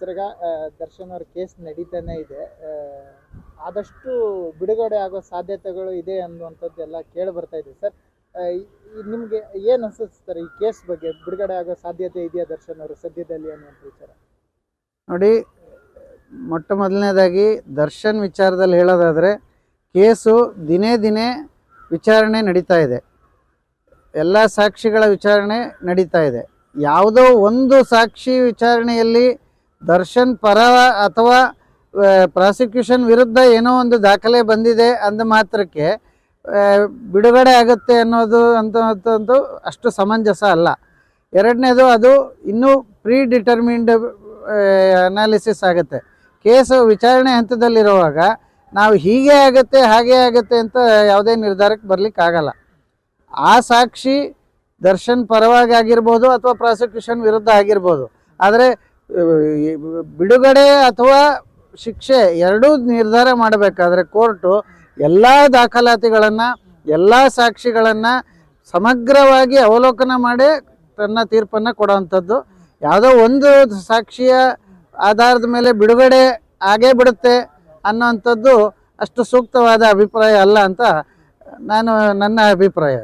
Sir ಈಗ ದರ್ಶನ್ ಅವ್ರ case ನಡೀತಾನೆ ಇದೆ. ಆದಷ್ಟು ಬಿಡುಗಡೆ ಆಗೋ ಸಾಧ್ಯತೆಗಳು ಇದೆ ಅನ್ನುವಂಥದ್ದೆಲ್ಲ ಕೇಳಿ ಬರ್ತಾ ಇದೆ ಸರ್. ನಿಮ್ಗೆ ಏನು ಅನ್ಸುತ್ತೆ ಸರ್ ಈ ಕೇಸ್ ಬಗ್ಗೆ? ಬಿಡುಗಡೆ ಆಗೋ ಸಾಧ್ಯತೆ ಇದೆಯಾ ದರ್ಶನ್ ಅವರು ಸದ್ಯದಲ್ಲಿ ಅನ್ನುವಂಥ ವಿಚಾರ? ನೋಡಿ, ಮೊಟ್ಟ ಮೊದಲನೇದಾಗಿ ದರ್ಶನ್ ವಿಚಾರದಲ್ಲಿ ಹೇಳೋದಾದರೆ, ಕೇಸು ದಿನೇ ದಿನೇ ವಿಚಾರಣೆ ನಡೀತಾ ಇದೆ. ಎಲ್ಲ ಸಾಕ್ಷಿಗಳ ವಿಚಾರಣೆ ನಡೀತಾ ಇದೆ. ಯಾವುದೋ ಒಂದು ಸಾಕ್ಷಿ ವಿಚಾರಣೆಯಲ್ಲಿ ದರ್ಶನ್ ಪರ ಅಥವಾ ಪ್ರಾಸಿಕ್ಯೂಷನ್ ವಿರುದ್ಧ ಏನೋ ಒಂದು ದಾಖಲೆ ಬಂದಿದೆ ಅಂದ ಮಾತ್ರಕ್ಕೆ ಬಿಡುಗಡೆ ಆಗುತ್ತೆ ಅನ್ನೋದು ಅಂತೂ ಅಷ್ಟು ಸಮಂಜಸ ಅಲ್ಲ. ಎರಡನೇದು, ಅದು ಇನ್ನೂ ಪ್ರೀ ಡಿಟರ್ಮಿನ್ಡ್ ಅನಾಲಿಸಿಸ್ ಆಗುತ್ತೆ. ಕೇಸು ವಿಚಾರಣೆ ಹಂತದಲ್ಲಿರುವಾಗ ನಾವು ಹೀಗೆ ಆಗುತ್ತೆ ಹಾಗೆ ಆಗುತ್ತೆ ಅಂತ ಯಾವುದೇ ನಿರ್ಧಾರಕ್ಕೆ ಬರಲಿಕ್ಕಾಗಲ್ಲ. ಆ ಸಾಕ್ಷಿ ದರ್ಶನ್ ಪರವಾಗಿ ಆಗಿರ್ಬೋದು ಅಥವಾ ಪ್ರಾಸಿಕ್ಯೂಷನ್ ವಿರುದ್ಧ ಆಗಿರ್ಬೋದು. ಆದರೆ ಬಿಡುಗಡೆ ಅಥವಾ ಶಿಕ್ಷೆ ಎರಡೂ ನಿರ್ಧಾರ ಮಾಡಬೇಕಾದ್ರೆ ಕೋರ್ಟು ಎಲ್ಲ ದಾಖಲಾತಿಗಳನ್ನು, ಎಲ್ಲ ಸಾಕ್ಷಿಗಳನ್ನು ಸಮಗ್ರವಾಗಿ ಅವಲೋಕನ ಮಾಡಿ ತನ್ನ ತೀರ್ಪನ್ನು ಕೊಡುವಂಥದ್ದು. ಯಾವುದೋ ಒಂದು ಸಾಕ್ಷಿಯ ಆಧಾರದ ಮೇಲೆ ಬಿಡುಗಡೆ ಆಗೇ ಬಿಡುತ್ತೆ ಅನ್ನೋವಂಥದ್ದು ಅಷ್ಟು ಸೂಕ್ತವಾದ ಅಭಿಪ್ರಾಯ ಅಲ್ಲ ಅಂತ ನನ್ನ ಅಭಿಪ್ರಾಯ.